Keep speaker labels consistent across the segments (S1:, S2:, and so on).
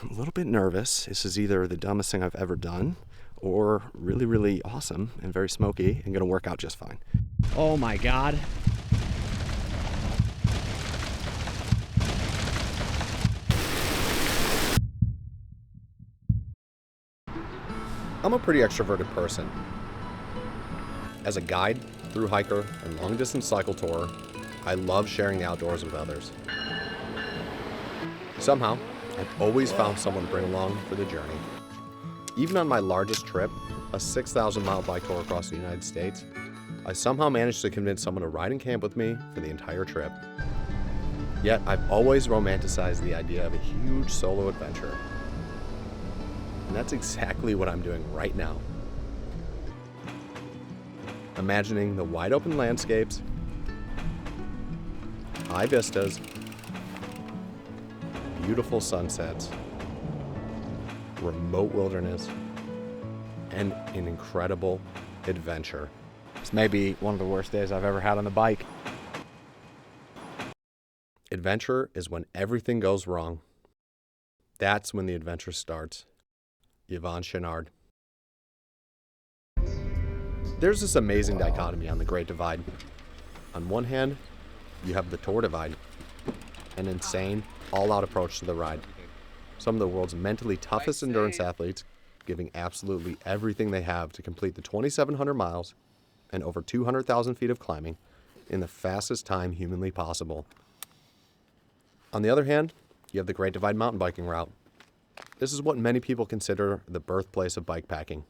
S1: I'm a little bit nervous. This is either the dumbest thing I've ever done or really, really awesome and very smoky and gonna work out just fine. Oh my God. I'm a pretty extroverted person. As a guide, through hiker, and long distance cycle tourer, I love sharing the outdoors with others. Somehow, I've always found someone to bring along for the journey. Even on my largest trip, a 6,000-mile bike tour across the United States, I somehow managed to convince someone to ride and camp with me for the entire trip. Yet, I've always romanticized the idea of a huge solo adventure. And that's exactly what I'm doing right now. Imagining the wide open landscapes, high vistas, beautiful sunsets, remote wilderness, and an incredible adventure. This may be one of the worst days I've ever had on the bike. Adventure is when everything goes wrong. That's when the adventure starts. Yvon Chouinard. There's this amazing dichotomy on the Great Divide. On one hand, you have the Tour Divide, an insane, all-out approach to the ride. Some of the world's mentally toughest endurance athletes giving absolutely everything they have to complete the 2,700 miles and over 200,000 feet of climbing in the fastest time humanly possible. On the other hand, you have the Great Divide mountain biking route. This is what many people consider the birthplace of bikepacking.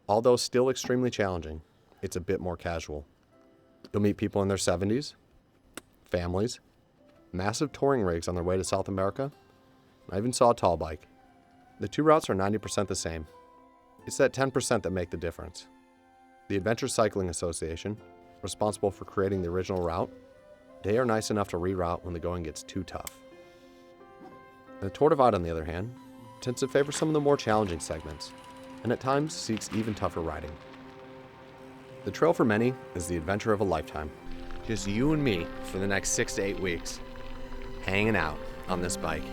S1: Although still extremely challenging, it's a bit more casual. You'll meet people in their 70s, families, massive touring rigs on their way to South America. I even saw a tall bike. The two routes are 90% the same. It's that 10% that make the difference. The Adventure Cycling Association, responsible for creating the original route, they are nice enough to reroute when the going gets too tough. The Tour Divide, on the other hand, tends to favor some of the more challenging segments, and at times seeks even tougher riding. The trail for many is the adventure of a lifetime. Just you and me for the next 6 to 8 weeks, hanging out on this bike.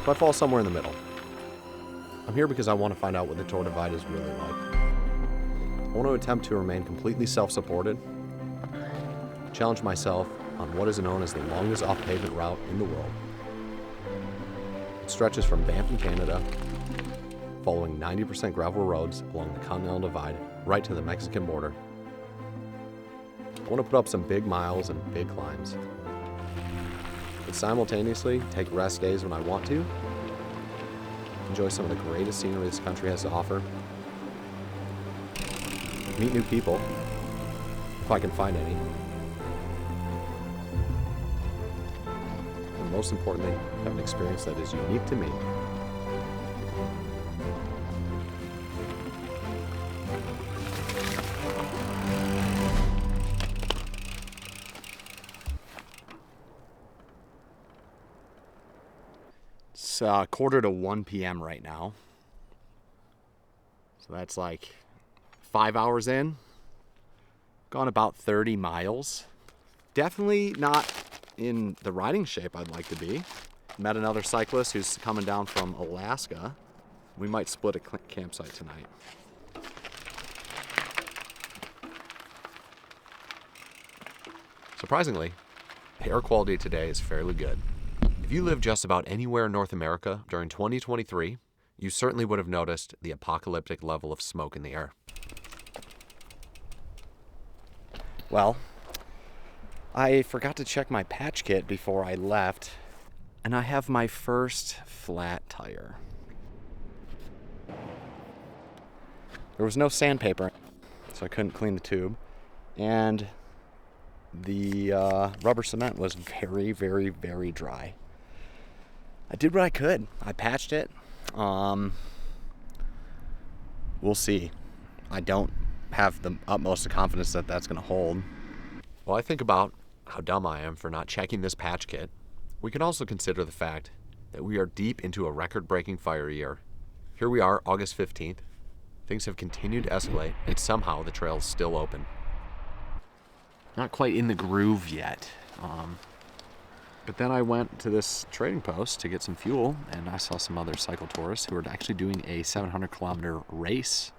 S1: But I fall somewhere in the middle. I'm here because I want to find out what the Tour Divide is really like. I want to attempt to remain completely self-supported, challenge myself on what is known as the longest off-pavement route in the world. It stretches from Banff in Canada, following 90% gravel roads along the Continental Divide, right to the Mexican border. I want to put up some big miles and big climbs, but simultaneously take rest days when I want to, enjoy some of the greatest scenery this country has to offer, meet new people, if I can find any, and most importantly, have an experience that is unique to me. It's 1:45 p.m. right now. So that's like 5 hours in. Gone about 30 miles. Definitely not in the riding shape I'd like to be. Met another cyclist who's coming down from Alaska. We might split a campsite tonight. Surprisingly, the air quality today is fairly good. If you live just about anywhere in North America during 2023, you certainly would have noticed the apocalyptic level of smoke in the air. Well, I forgot to check my patch kit before I left, and I have my first flat tire. There was no sandpaper, so I couldn't clean the tube, and the rubber cement was very, very, very dry. I did what I could. I patched it. We'll see. I don't have the utmost of confidence that that's going to hold. While I think about how dumb I am for not checking this patch kit, we can also consider the fact that we are deep into a record-breaking fire year. Here we are, August 15th. Things have continued to escalate, and somehow the trail is still open. Not quite in the groove yet. But then I went to this trading post to get some fuel, and I saw some other cycle tourists who were actually doing a 700-kilometer race.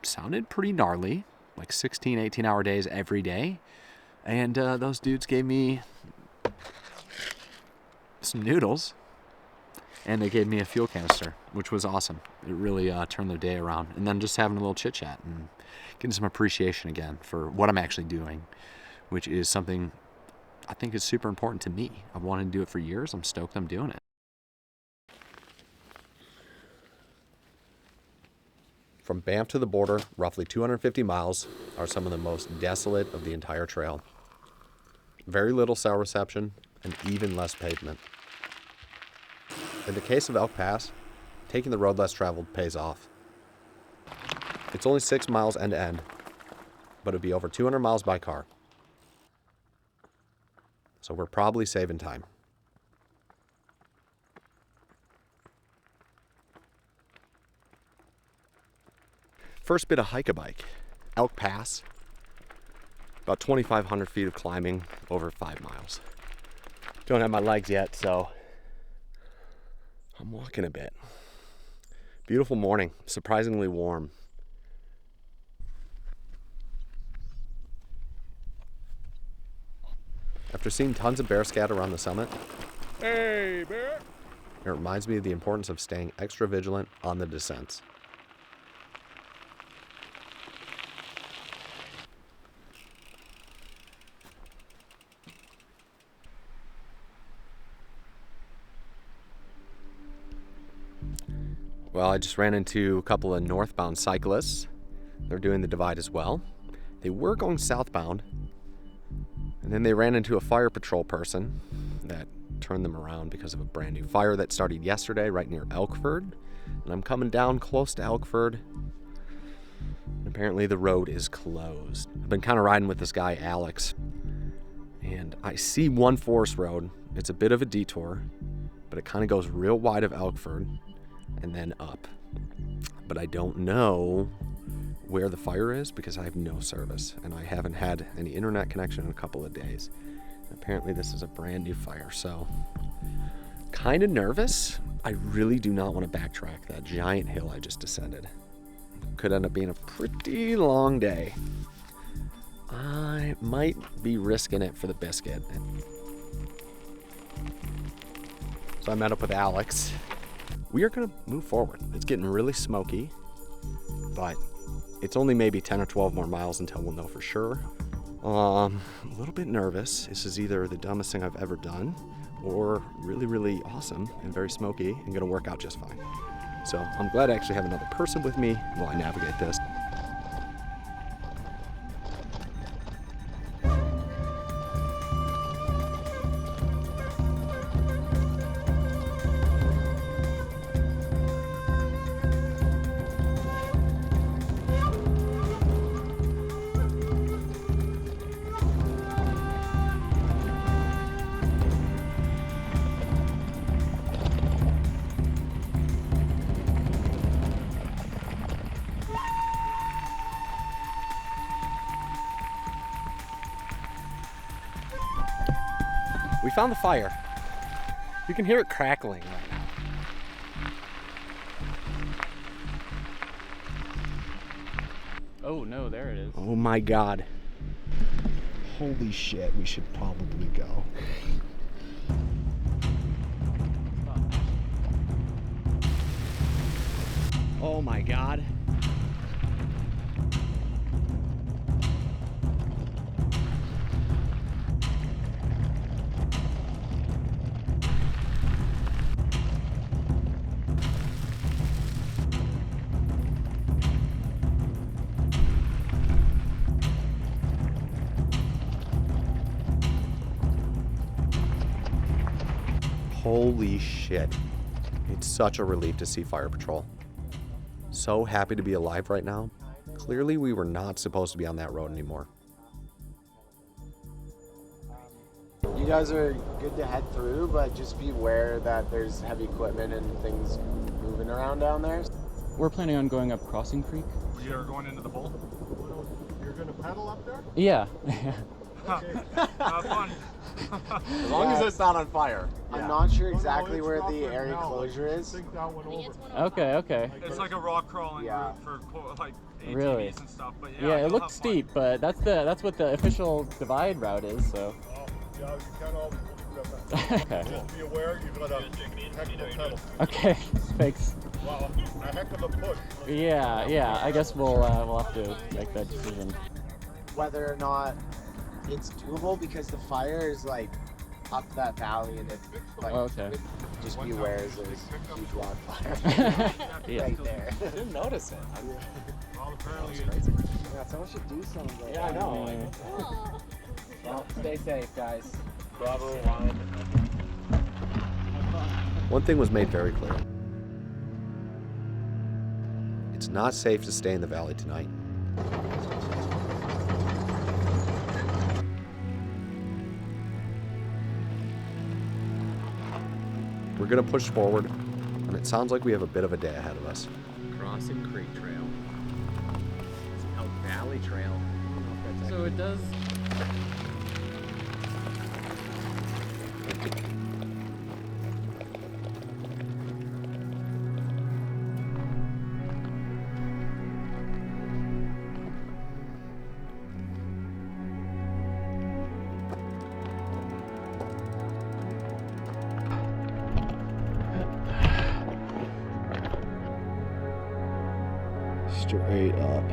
S1: Sounded pretty gnarly, like 16, 18-hour days every day. And those dudes gave me some noodles, and they gave me a fuel canister, which was awesome. It really turned their day around. And then just having a little chit-chat and getting some appreciation again for what I'm actually doing, which is something I think is super important to me. I've wanted to do it for years. I'm stoked I'm doing it. From Banff to the border, roughly 250 miles, are some of the most desolate of the entire trail. Very little cell reception and even less pavement. In the case of Elk Pass, taking the road less traveled pays off. It's only 6 miles end to end, but it'd be over 200 miles by car. So we're probably saving time. First bit of hike-a-bike, Elk Pass, about 2,500 feet of climbing over 5 miles. Don't have my legs yet, so I'm walking a bit. Beautiful morning, surprisingly warm. After seeing tons of bear scat around the summit, hey bear, it reminds me of the importance of staying extra vigilant on the descents. Well, I just ran into a couple of northbound cyclists. They're doing the divide as well. They were going southbound, and then they ran into a fire patrol person that turned them around because of a brand new fire that started yesterday right near Elkford. And I'm coming down close to Elkford, and apparently the road is closed. I've been kind of riding with this guy, Alex, and I see one forest road. It's a bit of a detour, but it kind of goes real wide of Elkford and then up. But I don't know where the fire is because I have no service and I haven't had any internet connection in a couple of days. Apparently this is a brand new fire, so kind of nervous. I really do not want to backtrack that giant hill I just descended. Could end up being a pretty long day. I might be risking it for the biscuit. So I met up with Alex. We are going to move forward. It's getting really smoky, but it's only maybe 10 or 12 more miles until we'll know for sure. A little bit nervous. This is either the dumbest thing I've ever done or really, really awesome and very smoky and going to work out just fine. So I'm glad I actually have another person with me while I navigate this. We found the fire. You can hear it crackling right now.
S2: Oh no, there it is.
S1: Oh my God. Holy shit, we should probably go. Oh my God. Holy shit. It's such a relief to see Fire Patrol. So happy to be alive right now. Clearly we were not supposed to be on that road anymore.
S3: You guys are good to head through, but just be aware that there's heavy equipment and things moving around down there.
S2: We're planning on going up Crossing Creek.
S4: You're going into the bowl? You're going to paddle up there?
S2: Yeah.
S4: Have fun.
S1: As long as it's not on fire.
S3: I'm not sure exactly where the area closure is.
S2: Okay.
S4: It's like a rock crawling
S3: Yeah.
S4: route for like ATVs
S2: Really?
S4: and stuff. But
S2: Yeah, it
S4: you'll
S2: looked
S4: have fun.
S2: steep, but that's what the official divide route is. So.
S5: Yeah, you can't always
S2: Okay.
S5: just be aware you've got a heck of a pedal.
S2: Okay. Thanks.
S5: Wow, a heck of a push.
S2: Yeah. I guess we'll have to make that decision.
S3: Whether or not it's doable because the fire is like up that valley and it's like
S2: Okay.
S3: just be aware there's a huge wildfire
S2: Yeah.
S3: right there.
S1: Didn't notice it.
S4: Well, apparently
S3: Yeah, someone should do something.
S1: Yeah, I know.
S3: Well, stay safe, guys.
S1: Bravo line. One thing was made very clear. It's not safe to stay in the valley tonight. We're gonna push forward, and it sounds like we have a bit of a day ahead of us. Crossing Creek Trail. It's Elk Valley Trail.
S2: So it does.
S1: Straight up.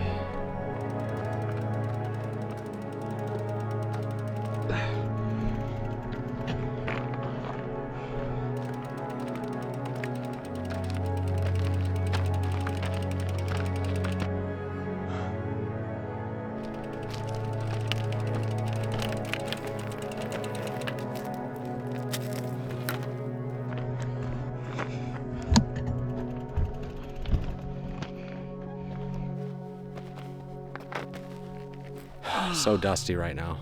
S1: So dusty right now.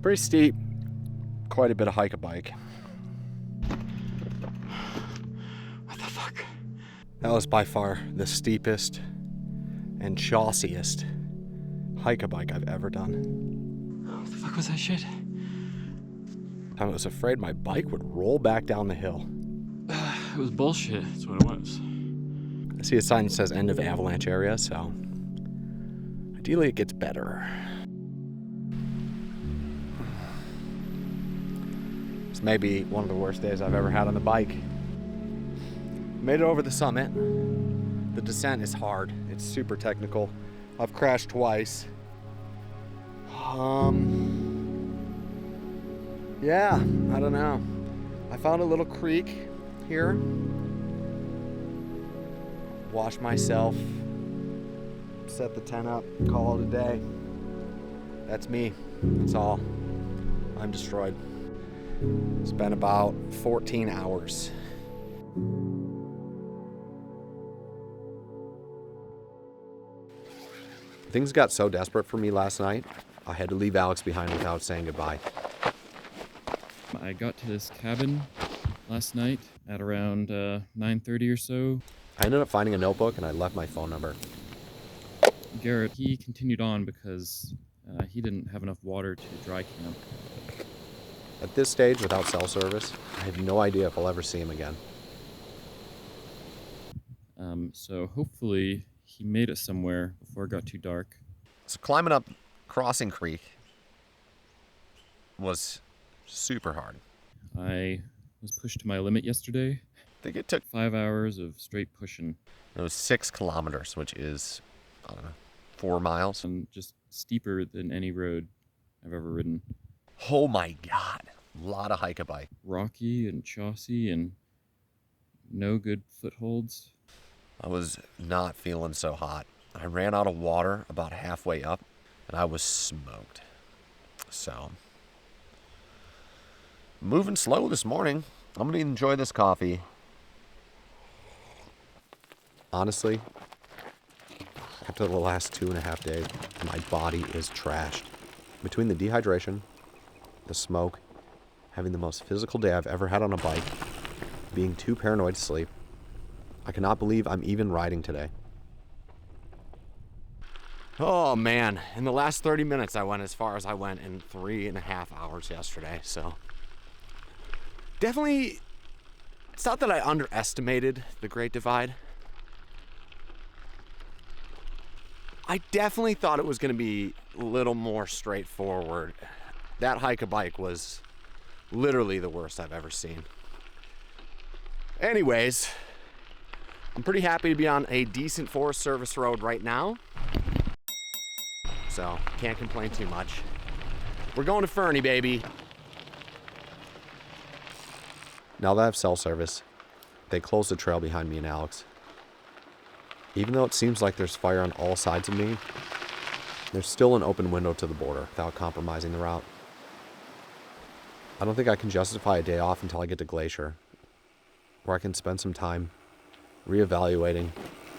S1: Pretty steep. Quite a bit of hike-a-bike. What the fuck? That was by far the steepest and chaussiest hike-a-bike I've ever done.
S2: What the fuck was that shit?
S1: I was afraid my bike would roll back down the hill.
S2: It was bullshit. That's what it was.
S1: I see a sign that says end of avalanche area, so ideally it gets better. This may be one of the worst days I've ever had on the bike. Made it over the summit. The descent is hard. It's super technical. I've crashed twice. Yeah, I don't know. I found a little creek here. Wash myself, set the tent up, call it a day. That's me. That's all. I'm destroyed. It's been about 14 hours. Things got so desperate for me last night, I had to leave Alex behind without saying goodbye.
S2: I got to this cabin last night at around 9:30 or so.
S1: I ended up finding a notebook and I left my phone number.
S2: Garrett, he continued on because he didn't have enough water to dry camp.
S1: At this stage, without cell service, I have no idea if I'll ever see him again.
S2: So hopefully he made it somewhere before it got too dark.
S1: So climbing up Crossing Creek was super hard.
S2: I was pushed to my limit yesterday.
S1: I think it took
S2: 5 hours of straight pushing.
S1: It was 6 kilometers, which is, I don't know, 4 miles.
S2: And just steeper than any road I've ever ridden.
S1: Oh my God. A lot of hike-a-bike.
S2: Rocky and chaussy and no good footholds.
S1: I was not feeling so hot. I ran out of water about halfway up, and I was smoked. So, moving slow this morning. I'm going to enjoy this coffee. Honestly, after the last 2.5 days, my body is trashed. Between the dehydration, the smoke, having the most physical day I've ever had on a bike, being too paranoid to sleep, I cannot believe I'm even riding today. Oh man, in the last 30 minutes I went as far as I went in 3.5 hours yesterday, so definitely, it's not that I underestimated the Great Divide. I definitely thought it was going to be a little more straightforward. That hike-a-bike was literally the worst I've ever seen. Anyways, I'm pretty happy to be on a decent Forest Service road right now. So, can't complain too much. We're going to Fernie, baby. Now that I have cell service, they closed the trail behind me and Alex. Even though it seems like there's fire on all sides of me, there's still an open window to the border without compromising the route. I don't think I can justify a day off until I get to Glacier, where I can spend some time reevaluating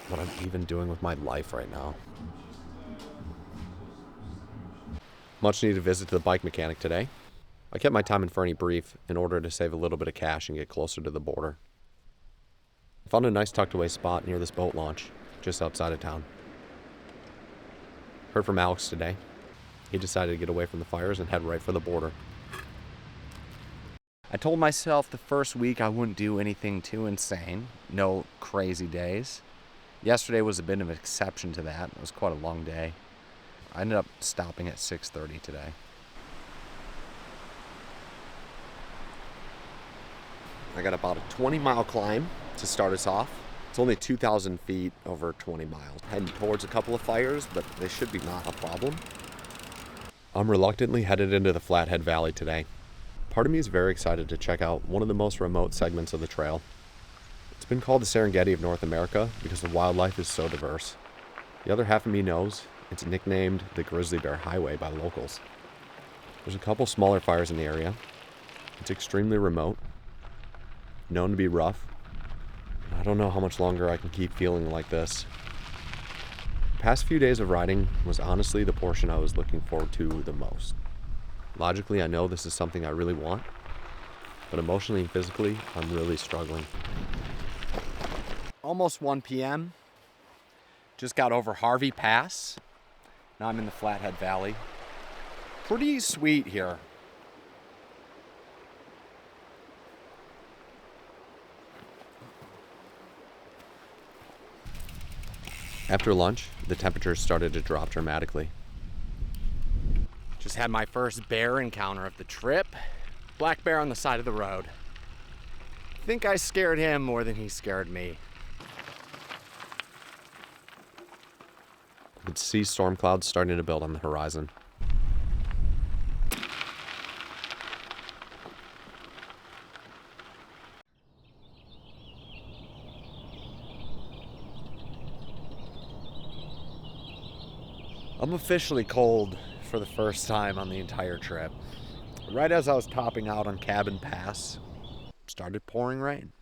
S1: what I'm even doing with my life right now. Much needed visit to the bike mechanic today. I kept my time in Fernie brief in order to save a little bit of cash and get closer to the border. I found a nice tucked away spot near this boat launch, just outside of town. Heard from Alex today. He decided to get away from the fires and head right for the border. I told myself the first week I wouldn't do anything too insane. No crazy days. Yesterday was a bit of an exception to that. It was quite a long day. I ended up stopping at 6:30 today. I got about a 20-mile climb to start us off. It's only 2,000 feet over 20 miles. Heading towards a couple of fires, but they should be not a problem. I'm reluctantly headed into the Flathead Valley today. Part of me is very excited to check out one of the most remote segments of the trail. It's been called the Serengeti of North America because the wildlife is so diverse. The other half of me knows it's nicknamed the Grizzly Bear Highway by locals. There's a couple smaller fires in the area. It's extremely remote, known to be rough. I don't know how much longer I can keep feeling like this. The past few days of riding was honestly the portion I was looking forward to the most. Logically, I know this is something I really want, but emotionally and physically, I'm really struggling. Almost 1 p.m. Just got over Harvey Pass. Now I'm in the Flathead Valley. Pretty sweet here. After lunch, the temperatures started to drop dramatically. Just had my first bear encounter of the trip. Black bear on the side of the road. I think I scared him more than he scared me. I could see storm clouds starting to build on the horizon. I'm officially cold for the first time on the entire trip. Right as I was topping out on Cabin Pass, started pouring rain.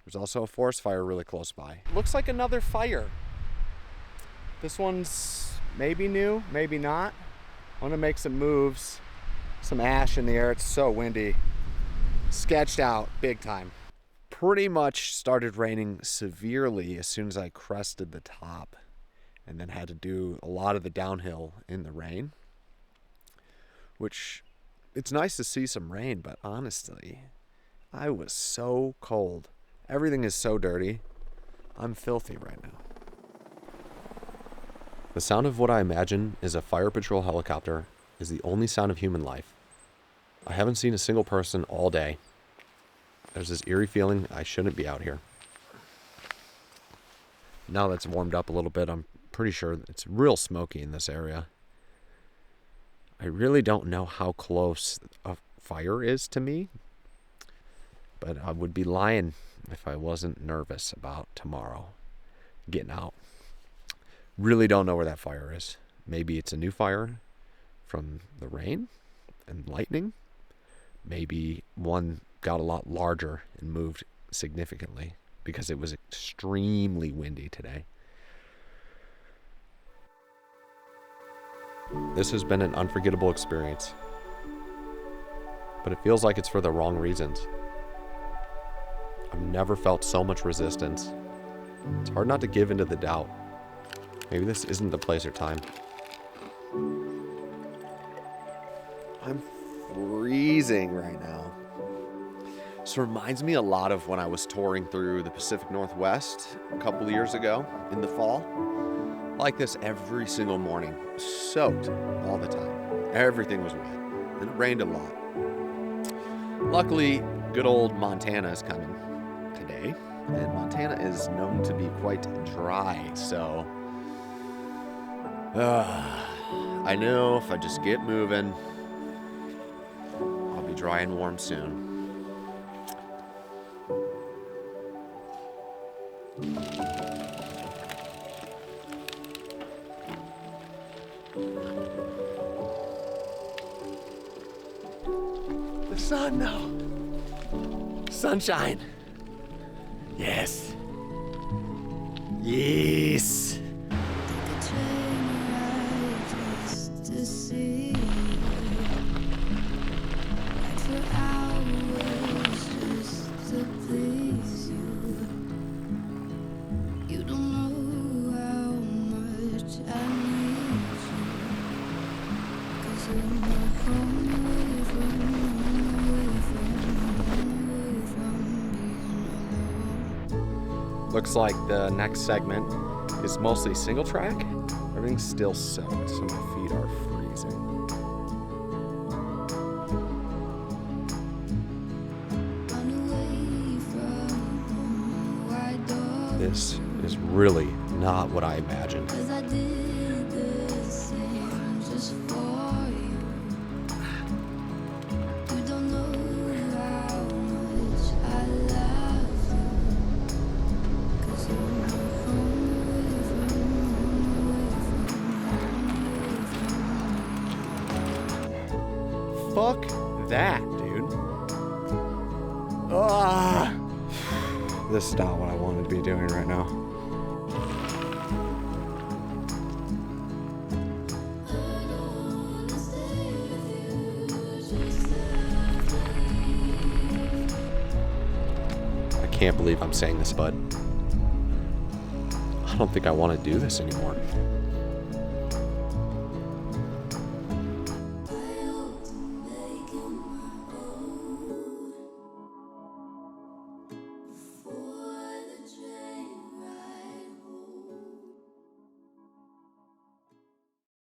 S1: There's also a forest fire really close by. Looks like another fire. This one's maybe new, maybe not. I want to make some moves. Some ash in the air, it's so windy. Sketched out big time. Pretty much started raining severely as soon as I crested the top, and then had to do a lot of the downhill in the rain. Which, it's nice to see some rain, but honestly, I was so cold. Everything is so dirty. I'm filthy right now. The sound of what I imagine is a fire patrol helicopter is the only sound of human life. I haven't seen a single person all day. There's this eerie feeling I shouldn't be out here. Now that's warmed up a little bit, I'm pretty sure it's real smoky in this area. I really don't know how close a fire is to me, but I would be lying if I wasn't nervous about tomorrow getting out. Really don't know where that fire is. Maybe it's a new fire from the rain and lightning. Maybe one got a lot larger and moved significantly because it was extremely windy today. This has been an unforgettable experience, but it feels like it's for the wrong reasons. I've never felt so much resistance. It's hard not to give into the doubt. Maybe this isn't the place or time. I'm freezing right now. This reminds me a lot of when I was touring through the Pacific Northwest a couple of years ago in the fall. Like this every single morning, soaked all the time. Everything was wet, and it rained a lot. Luckily, good old Montana is coming today, and Montana is known to be quite dry, so I know if I just get moving, I'll be dry and warm soon. The sun, though. Sunshine. Yes. Yes. Looks like the next segment is mostly single track. Everything's still soaked, so my feet are freezing. This is really not what I imagined. Fuck that, dude. Ah, this is not what I wanted to be doing right now. I can't believe I'm saying this, but I don't think I want to do this anymore.